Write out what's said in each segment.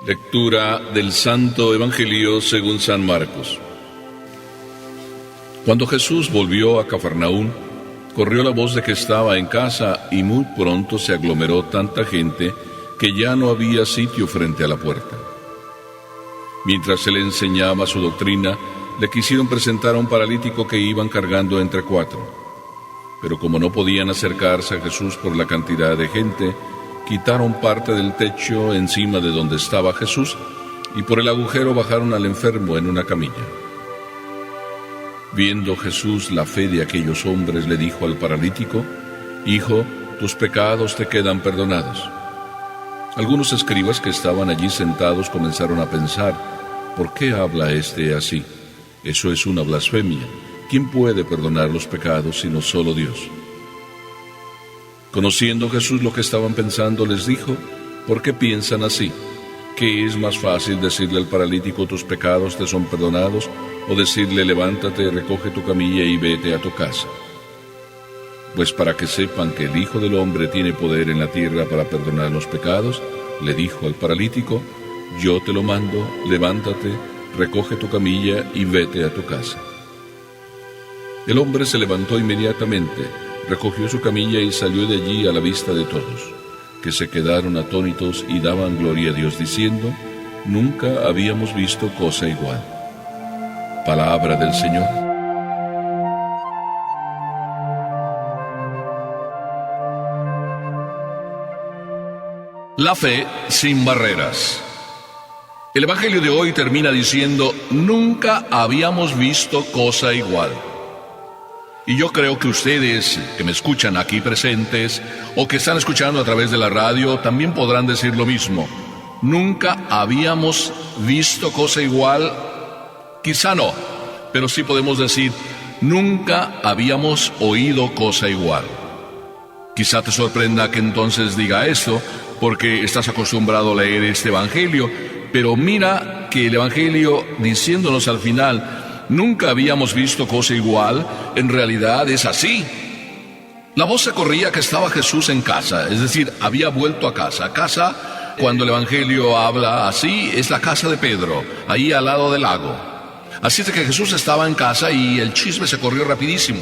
Lectura del Santo Evangelio según San Marcos. Cuando Jesús volvió a Cafarnaún, corrió la voz de que estaba en casa y muy pronto se aglomeró tanta gente que ya no había sitio frente a la puerta. Mientras se le enseñaba su doctrina, le quisieron presentar a un paralítico que iban cargando entre 4. Pero como no podían acercarse a Jesús por la cantidad de gente, quitaron parte del techo encima de donde estaba Jesús y por el agujero bajaron al enfermo en una camilla. Viendo Jesús la fe de aquellos hombres, le dijo al paralítico: «Hijo, tus pecados te quedan perdonados». Algunos escribas que estaban allí sentados comenzaron a pensar: ¿por qué habla este así? Eso es una blasfemia. ¿Quién puede perdonar los pecados sino solo Dios? Conociendo Jesús lo que estaban pensando, les dijo: ¿por qué piensan así? ¿Qué es más fácil, decirle al paralítico: tus pecados te son perdonados, o decirle: levántate, recoge tu camilla y vete a tu casa? Pues para que sepan que el Hijo del Hombre tiene poder en la tierra para perdonar los pecados, le dijo al paralítico: yo te lo mando, levántate, recoge tu camilla y vete a tu casa. El hombre se levantó inmediatamente, recogió su camilla y salió de allí a la vista de todos, que se quedaron atónitos y daban gloria a Dios diciendo: nunca habíamos visto cosa igual. Palabra del Señor. La fe sin barreras. El Evangelio de hoy termina diciendo: nunca habíamos visto cosa igual. Y yo creo que ustedes que me escuchan aquí presentes o que están escuchando a través de la radio también podrán decir lo mismo. Nunca habíamos visto cosa igual. Quizá no, pero sí podemos decir: nunca habíamos oído cosa igual. Quizá te sorprenda que entonces diga esto, porque estás acostumbrado a leer este Evangelio, pero mira que el Evangelio, diciéndonos al final: nunca habíamos visto cosa igual, en realidad es así. La voz se corría que estaba Jesús en casa, es decir, había vuelto a casa. Casa, cuando el Evangelio habla así, es la casa de Pedro, ahí al lado del lago. Así es que Jesús estaba en casa y el chisme se corrió rapidísimo.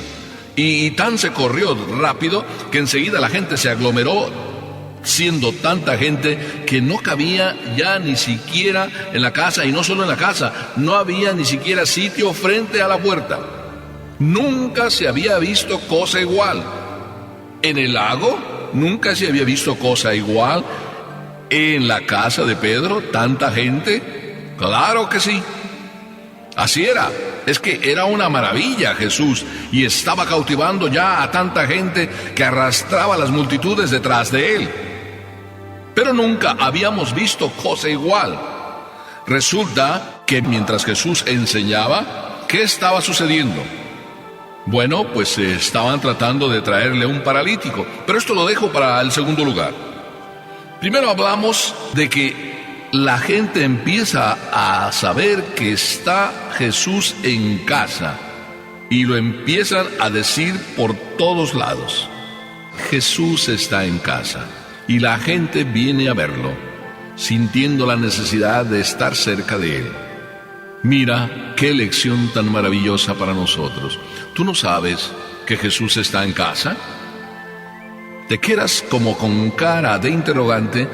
Y tan se corrió rápido que enseguida la gente se aglomeró, siendo tanta gente que no cabía ya ni siquiera en la casa, y no solo en la casa, no había ni siquiera sitio frente a la puerta. Nunca se había visto cosa igual. En el lago nunca se había visto cosa igual. En la casa de Pedro, tanta gente. Claro que sí. Así era. Es que era una maravilla Jesús, y estaba cautivando ya a tanta gente que arrastraba a las multitudes detrás de él. Pero nunca habíamos visto cosa igual. Resulta que mientras Jesús enseñaba, ¿qué estaba sucediendo? Bueno, pues estaban tratando de traerle un paralítico, pero esto lo dejo para el segundo lugar. Primero hablamos de que la gente empieza a saber que está Jesús en casa, y lo empiezan a decir por todos lados: Jesús está en casa. Y la gente viene a verlo, sintiendo la necesidad de estar cerca de él. Mira qué lección tan maravillosa para nosotros. ¿Tú no sabes que Jesús está en casa? Te quedas como con cara de interrogante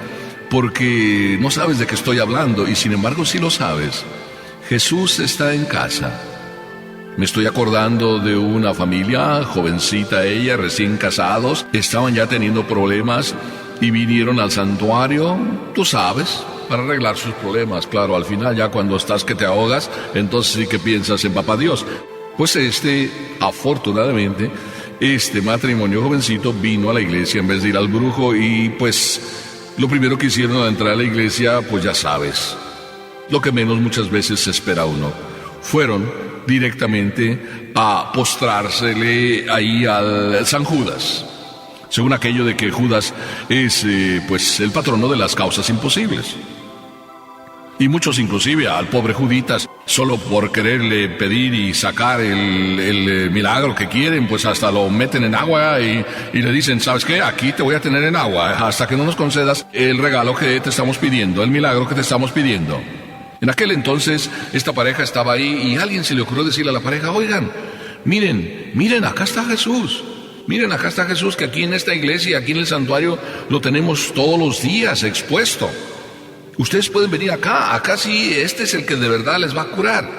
porque no sabes de qué estoy hablando, y sin embargo sí lo sabes. Jesús está en casa. Me estoy acordando de una familia, jovencita ella, recién casados, estaban ya teniendo problemas y vinieron al santuario, tú sabes, para arreglar sus problemas. Claro, al final ya cuando estás que te ahogas, entonces sí que piensas en papá Dios. Pues afortunadamente, este matrimonio jovencito vino a la iglesia en vez de ir al brujo, y pues lo primero que hicieron al entrar a la iglesia, pues ya sabes, lo que menos muchas veces se espera uno. Fueron directamente a postrársele ahí al San Judas, según aquello de que Judas es pues el patrono de las causas imposibles. Y muchos inclusive al pobre Juditas Solo por quererle pedir y sacar el milagro que quieren, pues hasta lo meten en agua y le dicen, ¿sabes qué? Aquí te voy a tener en agua hasta que no nos concedas el regalo que te estamos pidiendo, el milagro que te estamos pidiendo. En aquel entonces, esta pareja estaba ahí y a alguien se le ocurrió decirle a la pareja, oigan, miren, acá está Jesús. Miren, acá está Jesús, que aquí en esta iglesia, aquí en el santuario, lo tenemos todos los días expuesto. Ustedes pueden venir acá sí, este es el que de verdad les va a curar.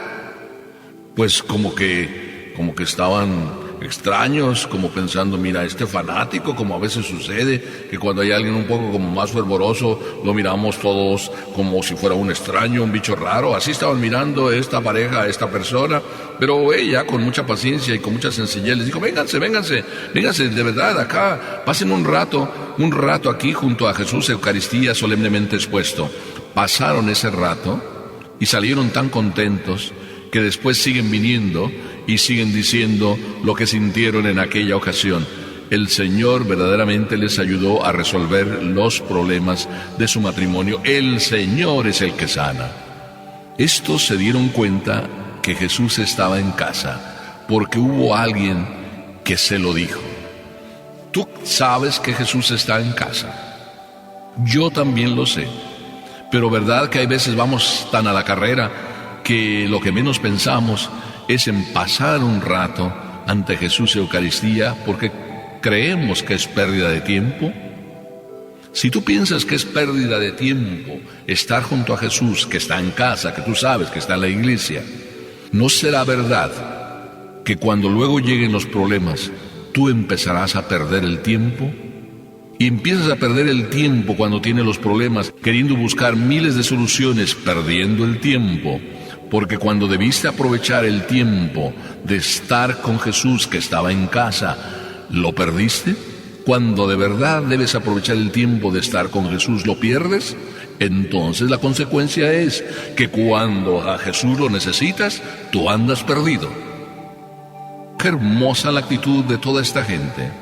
Pues como que estaban extraños, como pensando, mira, este fanático, como a veces sucede, que cuando hay alguien un poco como más fervoroso, lo miramos todos como si fuera un extraño, un bicho raro. Así estaban mirando esta pareja, esta persona, pero ella con mucha paciencia y con mucha sencillez les dijo, vénganse, de verdad, acá, pasen un rato aquí junto a Jesús, Eucaristía solemnemente expuesto. Pasaron ese rato y salieron tan contentos que después siguen viniendo y siguen diciendo lo que sintieron en aquella ocasión. El Señor verdaderamente les ayudó a resolver los problemas de su matrimonio. El Señor es el que sana. Estos se dieron cuenta que Jesús estaba en casa porque hubo alguien que se lo dijo. Tú sabes que Jesús está en casa. Yo también lo sé. Pero verdad que hay veces vamos tan a la carrera que lo que menos pensamos es en pasar un rato ante Jesús Eucaristía porque creemos que es pérdida de tiempo. Si tú piensas que es pérdida de tiempo estar junto a Jesús, que está en casa, que tú sabes que está en la iglesia, ¿no será verdad que cuando luego lleguen los problemas, tú empezarás a perder el tiempo? Y empiezas a perder el tiempo cuando tienes los problemas, queriendo buscar miles de soluciones, perdiendo el tiempo. Porque cuando debiste aprovechar el tiempo de estar con Jesús que estaba en casa, ¿lo perdiste? Cuando de verdad debes aprovechar el tiempo de estar con Jesús, ¿lo pierdes? Entonces la consecuencia es que cuando a Jesús lo necesitas, tú andas perdido. Qué hermosa la actitud de toda esta gente.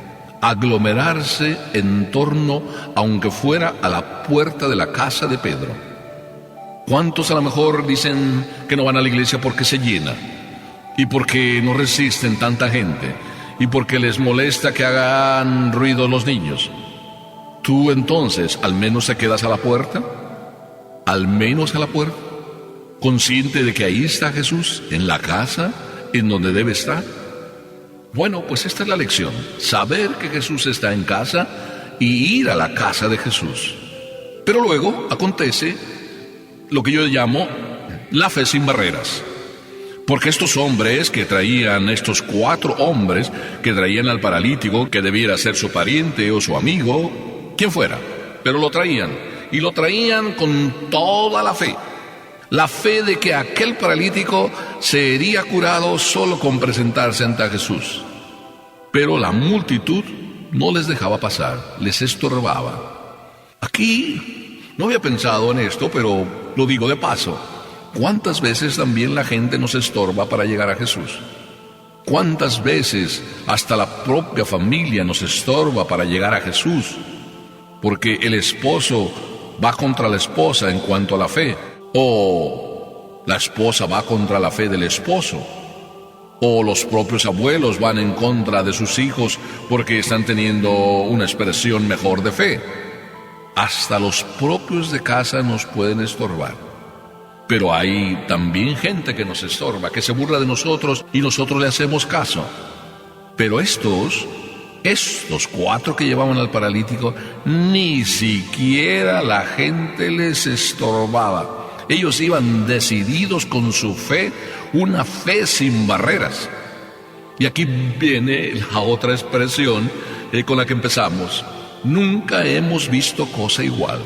Aglomerarse en torno, aunque fuera a la puerta de la casa de Pedro. ¿Cuántos a lo mejor dicen que no van a la iglesia porque se llena? Y porque no resisten tanta gente. Y porque les molesta que hagan ruido los niños. ¿Tú entonces al menos te quedas a la puerta? ¿Al menos a la puerta? ¿Consciente de que ahí está Jesús, en la casa, en donde debe estar? Bueno, pues esta es la lección. Saber que Jesús está en casa y ir a la casa de Jesús. Pero luego acontece lo que yo llamo la fe sin barreras. Porque estos hombres que traían, estos 4 hombres que traían al paralítico, que debiera ser su pariente o su amigo, quien fuera, pero lo traían. Y lo traían con toda la fe. La fe de que aquel paralítico sería curado solo con presentarse ante Jesús. Pero la multitud no les dejaba pasar, les estorbaba. Aquí no había pensado en esto, pero lo digo de paso. ¿Cuántas veces también la gente nos estorba para llegar a Jesús? ¿Cuántas veces hasta la propia familia nos estorba para llegar a Jesús? Porque el esposo va contra la esposa en cuanto a la fe, o la esposa va contra la fe del esposo, o los propios abuelos van en contra de sus hijos porque están teniendo una expresión mejor de fe. Hasta los propios de casa nos pueden estorbar. Pero hay también gente que nos estorba, que se burla de nosotros y nosotros le hacemos caso. Pero estos 4 que llevaban al paralítico, ni siquiera la gente les estorbaba. Ellos iban decididos con su fe, una fe sin barreras. Y aquí viene la otra expresión con la que empezamos. Nunca hemos visto cosa igual.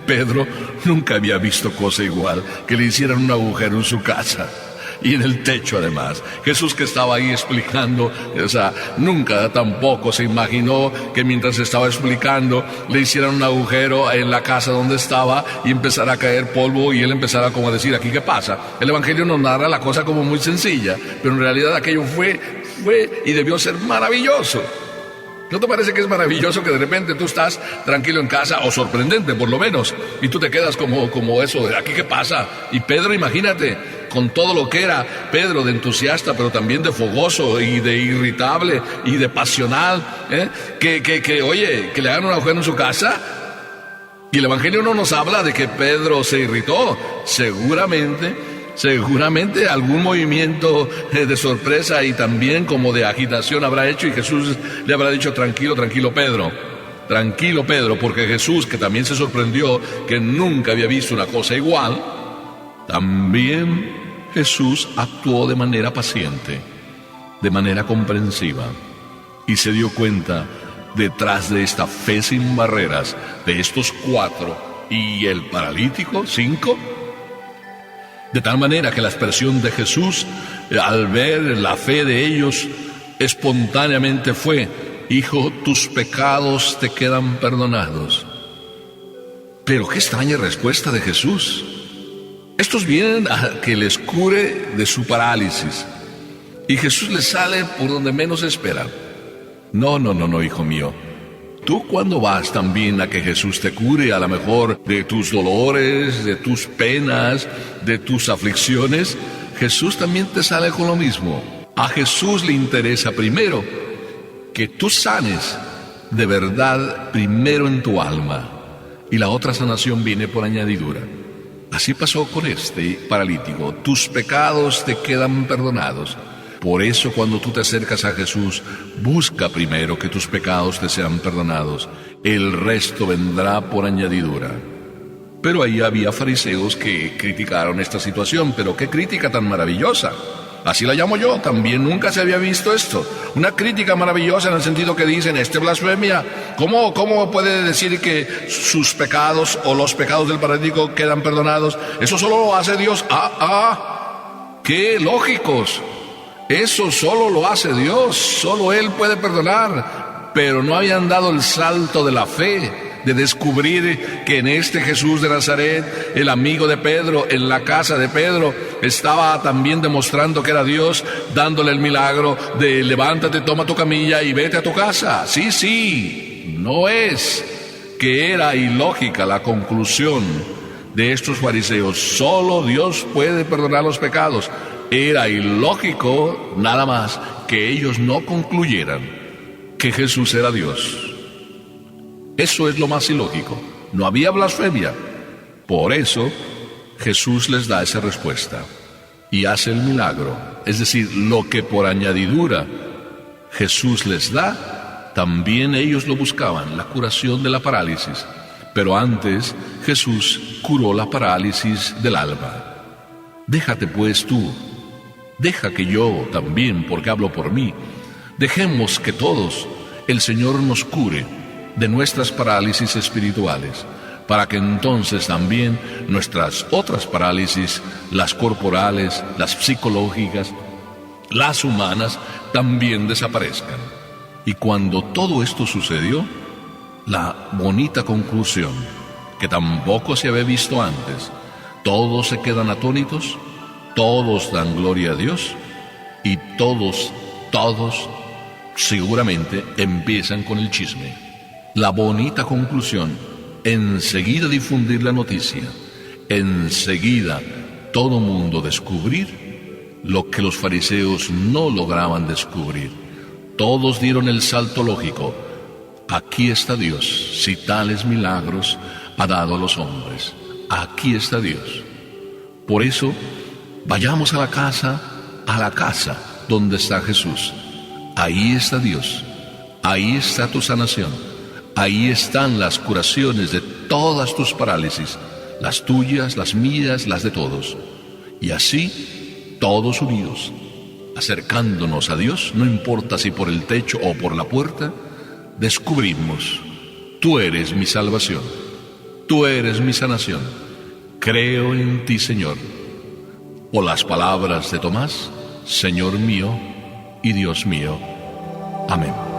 Pedro nunca había visto cosa igual, que le hicieran un agujero en su casa y en el techo además. Jesús, que estaba ahí explicando, nunca tampoco se imaginó que mientras estaba explicando le hicieran un agujero en la casa donde estaba y empezara a caer polvo y él empezara como a decir, ¿aquí qué pasa? El Evangelio nos narra la cosa como muy sencilla, pero en realidad aquello fue y debió ser maravilloso. ¿No te parece que es maravilloso que de repente tú estás tranquilo en casa, o sorprendente por lo menos, y tú te quedas como eso, ¿aquí qué pasa? Y Pedro, imagínate, con todo lo que era Pedro de entusiasta, pero también de fogoso y de irritable y de pasional, oye, que le hagan un agujero en su casa. Y el Evangelio no nos habla de que Pedro se irritó. Seguramente algún movimiento de sorpresa y también como de agitación habrá hecho, y Jesús le habrá dicho: tranquilo Pedro, porque Jesús, que también se sorprendió, que nunca había visto una cosa igual, también Jesús actuó de manera paciente, de manera comprensiva, y se dio cuenta, detrás de esta fe sin barreras, de estos 4 y el paralítico, 5, de tal manera que la expresión de Jesús, al ver la fe de ellos, espontáneamente fue: hijo, tus pecados te quedan perdonados. Pero qué extraña respuesta de Jesús. Estos vienen a que les cure de su parálisis, y Jesús les sale por donde menos esperan. No, hijo mío. Tú, cuando vas también a que Jesús te cure, a lo mejor de tus dolores, de tus penas, de tus aflicciones, Jesús también te sale con lo mismo. A Jesús le interesa primero que tú sanes de verdad primero en tu alma, y la otra sanación viene por añadidura. Así pasó con este paralítico: tus pecados te quedan perdonados. Por eso, cuando tú te acercas a Jesús, busca primero que tus pecados te sean perdonados. El resto vendrá por añadidura. Pero ahí había fariseos que criticaron esta situación. Pero qué crítica tan maravillosa. Así la llamo yo. También nunca se había visto esto. Una crítica maravillosa en el sentido que dicen: blasfemia. ¿Cómo puede decir que sus pecados o los pecados del paralítico quedan perdonados? Eso solo lo hace Dios. ¡Qué lógicos! Eso solo lo hace Dios, solo Él puede perdonar. Pero no habían dado el salto de la fe, de descubrir que en este Jesús de Nazaret, el amigo de Pedro, en la casa de Pedro, estaba también demostrando que era Dios, dándole el milagro de: levántate, toma tu camilla y vete a tu casa. Sí, no es que era ilógica la conclusión de estos fariseos: solo Dios puede perdonar los pecados. Era ilógico nada más que ellos no concluyeran que Jesús era Dios. Eso es lo más ilógico. No había blasfemia. Por eso Jesús les da esa respuesta y hace el milagro. Es decir, lo que por añadidura Jesús les da, también ellos lo buscaban: la curación de la parálisis. Pero antes Jesús curó la parálisis del alma. Déjate pues tú, deja que yo también, porque hablo por mí, dejemos que todos el Señor nos cure de nuestras parálisis espirituales, para que entonces también nuestras otras parálisis, las corporales, las psicológicas, las humanas, también desaparezcan. Y cuando todo esto sucedió, la bonita conclusión, que tampoco se había visto antes: todos se quedan atónitos, todos dan gloria a Dios, y todos seguramente empiezan con el chisme. La bonita conclusión: enseguida difundir la noticia, enseguida todo mundo descubrir lo que los fariseos no lograban descubrir. Todos dieron el salto lógico: aquí está Dios, si tales milagros ha dado a los hombres. Aquí está Dios. Por eso, vayamos a la casa donde está Jesús. Ahí está Dios, ahí está tu sanación, ahí están las curaciones de todas tus parálisis, las tuyas, las mías, las de todos. Y así, todos unidos, acercándonos a Dios, no importa si por el techo o por la puerta, descubrimos: tú eres mi salvación, tú eres mi sanación, creo en ti, Señor. O las palabras de Tomás: Señor mío y Dios mío. Amén.